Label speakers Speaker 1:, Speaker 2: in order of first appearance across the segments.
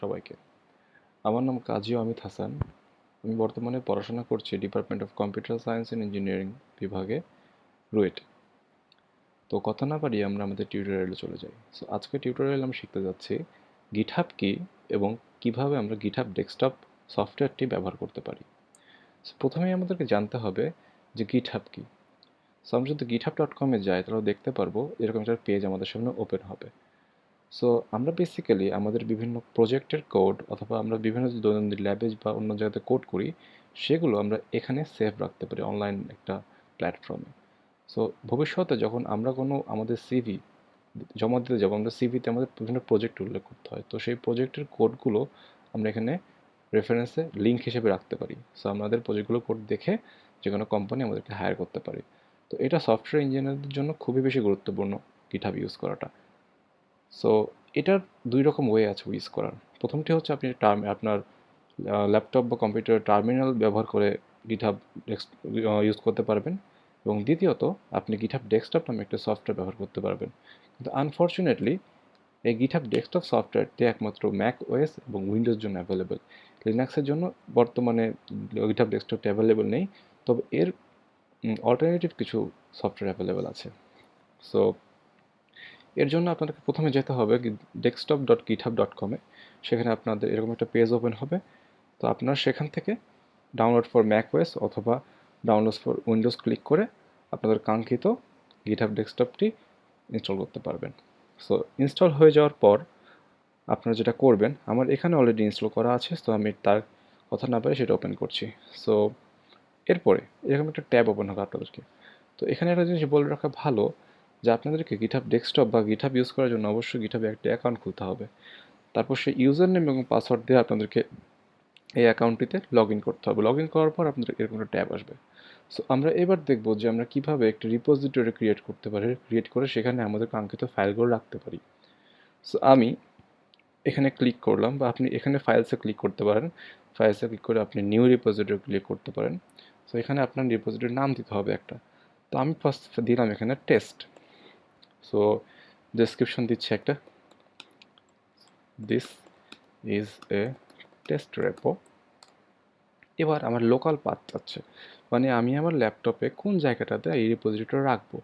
Speaker 1: সবাইকে। আমার নাম কাজী অমিত হাসান। আমি বর্তমানে পড়াশোনা করছি department of computer science and engineering বিভাগে, রুয়েটে। তো কথা না বাড়িয়ে আমরা আমাদের টিউটোরিয়ালে চলে যাই। সো আজকে টিউটোরিয়ালে আমি শিখতে যাচ্ছি গিটহাব কি এবং কিভাবে আমরা গিটহাব ডেস্কটপ সফটওয়্যারটি ব্যবহার করতে পারি। সো প্রথমেই আমাদেরকে জানতে হবে যে গিটহাব কি। সো আমরা যদি github.com-এ যাই তাহলে দেখতে পারবো এরকম একটা পেজ আমাদের সামনে ওপেন হবে। সো আমরা বেসিক্যালি আমাদের বিভিন্ন প্রজেক্টের কোড অথবা আমরা বিভিন্ন যে দৈনন্দিন ল্যাবে বা অন্য জায়গাতে কোড করি সেগুলো আমরা এখানে সেভ রাখতে পারি অনলাইন একটা প্ল্যাটফর্মে। সো ভবিষ্যতে যখন আমরা কোনো আমাদের সিভি জমা দিতে যাবো, আমরা সিভিতে আমাদের বিভিন্ন প্রজেক্ট উল্লেখ করতে হয়, তো সেই প্রজেক্টের কোডগুলো আমরা এখানে রেফারেন্সে লিঙ্ক হিসেবে রাখতে পারি। সো আমাদের প্রজেক্টগুলো কোড দেখে যে কোনো কোম্পানি আমাদেরকে হায়ার করতে পারে। তো এটা সফটওয়্যার ইঞ্জিনিয়ারদের জন্য খুবই বেশি গুরুত্বপূর্ণ গিটহাব ইউজ করাটা। সো এটার দুই রকম ওয়ে আছে ইউজ করার। প্রথমটি হচ্ছে আপনি আপনার ল্যাপটপ বা কম্পিউটার টার্মিনাল ব্যবহার করে গিটহাব ইউজ করতে পারবেন, এবং দ্বিতীয়ত আপনি গিটহাব ডেস্কটপ নামে একটা সফটওয়্যার ব্যবহার করতে পারবেন। কিন্তু আনফর্চুনেটলি এই গিটহাব ডেস্কটপ সফটওয়্যারটি একমাত্র ম্যাক ওএস এবং উইন্ডোজ জন্য অ্যাভেলেবেল। লিনাক্সের জন্য বর্তমানে গিটহাব ডেস্কটপটি অ্যাভেলেবেল নেই, তবে এর অল্টারনেটিভ কিছু সফটওয়্যার অ্যাভেলেবেল আছে। সো এর জন্য আপনাদেরকে প্রথমে যেতে হবে desktop.github.com-এ। সেখানে আপনাদের এরকম একটা পেজ ওপেন হবে। তো আপনারা সেখান থেকে ডাউনলোড ফর ম্যাকওএস অথবা ডাউনলোড ফর উইন্ডোজ ক্লিক করে আপনাদের কাঙ্ক্ষিত গিটহাব ডেস্কটপটি ইনস্টল করতে পারবেন। সো ইনস্টল হয়ে যাওয়ার পর আপনারা যেটা করবেন, আমার এখানে অলরেডি ইনস্টল করা আছে, তো আমি তার কথা না পারে সেটা ওপেন করছি। সো এরপরে এরকম একটা ট্যাব ওপেন হবে আপনাদেরকে। তো এখানে একটা জিনিস বলে রাখা ভালো যে আপনাদেরকে গিটহাব ডেস্কটপ বা গিটহাব ইউজ করার জন্য অবশ্যই গিটহাবে একটা অ্যাকাউন্ট খুলতে হবে। তারপর সেই ইউজার নেম এবং পাসওয়ার্ড দিয়ে আপনাদেরকে এই অ্যাকাউন্টটিতে লগ ইন করতে হবে। লগ ইন করার পর আপনাদের এরকম একটা ট্যাব আসবে। সো আমরা এবার দেখব যে আমরা কীভাবে একটা রিপোজিটরি ক্রিয়েট করতে পারি, ক্রিয়েট করে সেখানে আমাদের কাঙ্ক্ষিত ফাইলগুলো রাখতে পারি। সো আমি এখানে ক্লিক করলাম, বা আপনি এখানে ফাইলসে ক্লিক করতে পারেন। ফাইলসে ক্লিক করে আপনি নিউ রিপোজিটরি ক্লিক করতে পারেন। সো এখানে আপনার রিপোজিটরির নাম দিতে হবে একটা। তো আমি ফার্স্ট দিলাম এখানে টেস্ট। সো ডেসক্রিপশন দিচ্ছে একটা, this is a test repo. এবার আমার লোকাল পাথ চাচ্ছে, মানে আমি আমার ল্যাপটপে কোন জায়গাটাতে এই রিপোজিটরি রাখবো।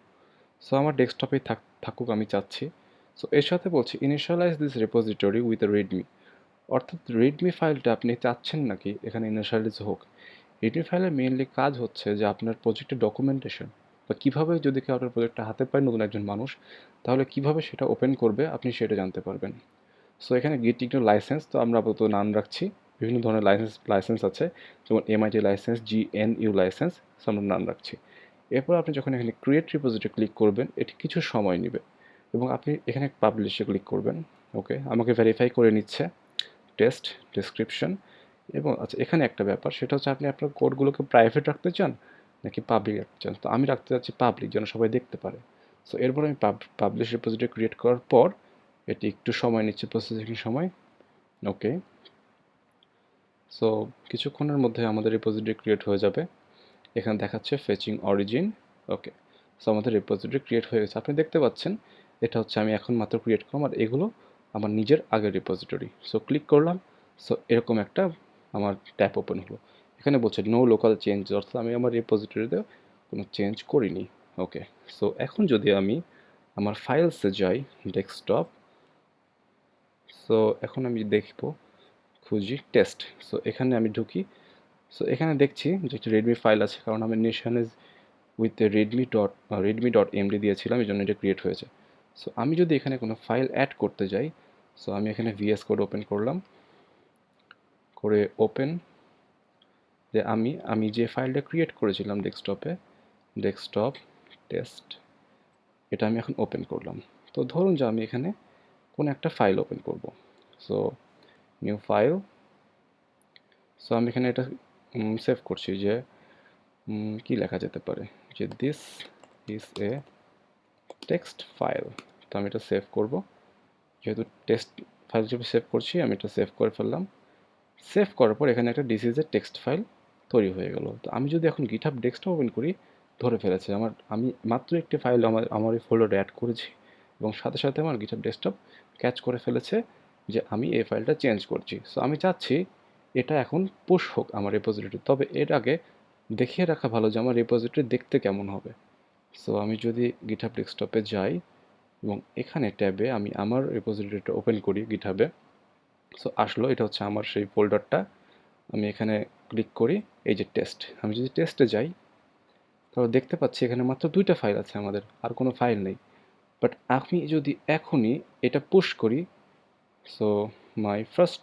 Speaker 1: সো আমার ডেস্কটপেই থাকুক আমি চাচ্ছি। সো এর সাথে বলছি initialize this repository with readme, অর্থাৎ রিডমি ফাইলটা আপনি চাচ্ছেন নাকি এখানে ইনিশিয়ালাইজ হোক। রিডমি ফাইলের মেইনলি কাজ হচ্ছে যে আপনার প্রজেক্টের ডকুমেন্টেশন, বা কীভাবে যদি কেউ আপনার প্রজেক্টটা হাতে পায় নতুন একজন মানুষ, তাহলে কীভাবে সেটা ওপেন করবে আপনি সেটা জানতে পারবেন। সো এখানে গিট ইগনোর লাইসেন্স তো আমরা আপাতত নাম রাখছি। বিভিন্ন ধরনের লাইসেন্স আছে, যেমন MIT licence, GNU licence, so আমরা নাম রাখছি। এরপর আপনি যখন এখানে ক্রিয়েট রিপোজিটরি ক্লিক করবেন, এটি কিছু সময় নেবে এবং আপনি এখানে পাবলিশে ক্লিক করবেন। ওকে, আমাকে ভেরিফাই করে নিচ্ছে টেস্ট ডেসক্রিপশন। এবং আচ্ছা, এখানে একটা ব্যাপার, সেটা হচ্ছে আপনি আপনার কোডগুলোকে প্রাইভেট রাখতে চান নাকি পাবলিক রাখতে চান। তো আমি রাখতে চাচ্ছি পাবলিক, যেন সবাই দেখতে পারে। সো এরপর আমি পাবলিশ রিপোজিটরি ক্রিয়েট করার পর এটি একটু সময় নিচ্ছে, প্রসেসিং সময়। ওকে, সো কিছুক্ষণের মধ্যে আমাদের রিপোজিটরি ক্রিয়েট হয়ে যাবে। এখানে দেখাচ্ছে ফেচিং অরিজিন। ওকে, সো আমাদের রিপোজিটরি ক্রিয়েট হয়ে গেছে। আপনি দেখতে পাচ্ছেন এটা হচ্ছে আমি এখন মাত্র ক্রিয়েট করলাম, আর এগুলো আমার নিজের আগের রিপোজিটরি। সো ক্লিক করলাম, সো এরকম একটা আমার ট্যাব ওপেন হলো। এখানে বলছে নো লোকাল চেঞ্জ, অর্থাৎ আমি আমার রিপোজিটরিতে কোনো চেঞ্জ করিনি। ওকে, সো এখন যদি আমি আমার ফাইলসে যাই, ডেস্কটপ, সো এখন আমি দেখব, খুঁজি টেস্ট। সো এখানে আমি ঢুকি। সো এখানে দেখছি যে একটা রেডমি ফাইল আছে, কারণ আমি initialize with readme dot MD দিয়েছিলাম, এই জন্য এটা ক্রিয়েট হয়েছে। সো আমি যদি এখানে কোনো ফাইল অ্যাড করতে যাই, সো আমি এখানে ভিএস কোড ওপেন করলাম, করে ওপেন যে আমি যে ফাইলটা ক্রিয়েট করেছিলাম ডেস্কটপে, ডেস্কটপ টেস্ট, এটা আমি এখন ওপেন করলাম। তো ধরুন যে আমি এখানে কোনো একটা ফাইল ওপেন করব। So new file. সো আমি এখানে এটা সেভ করছি যে কি লেখা যেতে পারে, যে this is a text file. তো আমি এটা সেভ করব, যেহেতু টেক্সট ফাইল হিসেবে সেভ করছি, আমি এটা সেভ করে ফেললাম। সেভ করার পর এখানে একটা this is a text file তৈরি হয়ে গেল। তো আমি যদি এখন গিটহাব ডেস্কটপ ওপেন করি, ধরে ফেলেছে আমি মাত্র একটি ফাইল আমার এই ফোল্ডারে অ্যাড করেছি, এবং সাথে সাথে আমার গিটহাব ডেস্কটপ ক্যাচ করে ফেলেছে যে আমি এই ফাইলটা চেঞ্জ করছি। সো আমি চাচ্ছি এটা এখন পুশ হোক আমার রেপোজিটরি, তবে এর আগে দেখিয়ে রাখা ভালো যে আমার রেপোজিটরি দেখতে কেমন হবে। সো আমি যদি গিটহাব ডেস্কটপে যাই এবং এখানে ট্যাবে আমি আমার রেপোজিটরিটা ওপেন করি গিটহাবে। সো আসলো, এটা হচ্ছে আমার সেই ফোল্ডারটা। আমি এখানে ক্লিক করি, এই যে টেস্ট। আমি যদি টেস্টে যাই তাহলে দেখতে পাচ্ছি এখানে মাত্র 2টা ফাইল আছে, আমাদের আর কোনো ফাইল নেই। বাট আমি যদি এখনই এটা পুশ করি, সো মাই ফার্স্ট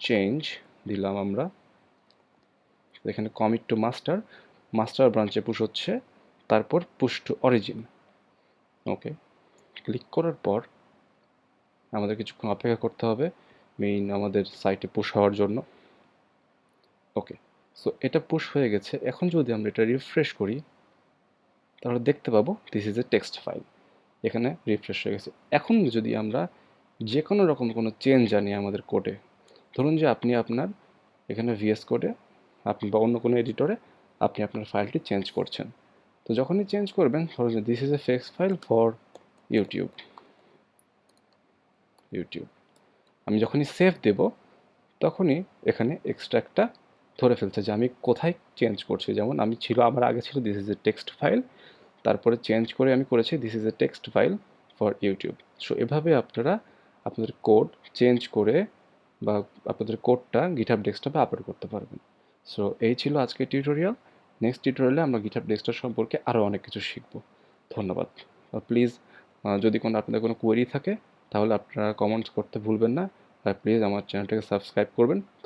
Speaker 1: চেঞ্জ দিলাম আমরা, এখানে কমিট টু মাস্টার ব্রাঞ্চে পুশ হচ্ছে, তারপর পুশ টু অরিজিন। ওকে, ক্লিক করার পর আমাদের কিছুক্ষণ অপেক্ষা করতে হবে মেইন আমাদের সাইটে পুশ হওয়ার জন্য। ওকে, সো এটা পুশ হয়ে গেছে। এখন যদি আমরা এটা রিফ্রেশ করি তাহলে দেখতে পাবো this is a text file. এখানে রিফ্রেশ হয়ে গেছে। এখন যদি আমরা যে কোনো রকম কোনো চেঞ্জ আনি আমাদের কোডে, ধরুন যে আপনি আপনার এখানে ভিএস কোডে আপনি বা অন্য কোনো এডিটরে আপনি আপনার ফাইলটি চেঞ্জ করছেন, তো যখনই চেঞ্জ করবেন ধরুন যে this is a text file for YouTube. আমি যখনই সেভ দেব তখনই এখানে এক্সট্রা ধরে ফেলছে যে আমি কোথায় চেঞ্জ করছি। যেমন আমার আগে ছিল this is a text file, তারপরে চেঞ্জ করে আমি করেছি this is a text file for YouTube. So এভাবে আপনারা আপনাদের কোড চেঞ্জ করে বা আপনাদের কোডটা গিটহাব ডেস্কটপে আপলোড করতে পারবেন। সো এই ছিল আজকের টিউটোরিয়াল। নেক্সট টিউটোরিয়ালে আমরা গিটহাব ডেস্কটপ সম্পর্কে আরও অনেক কিছু শিখব। ধন্যবাদ। প্লিজ যদি আপনাদের কোনো কোয়েরি থাকে তাহলে আপনারা কমেন্টস করতে ভুলবেন না, আর প্লিজ আমার চ্যানেলটাকে সাবস্ক্রাইব করবেন।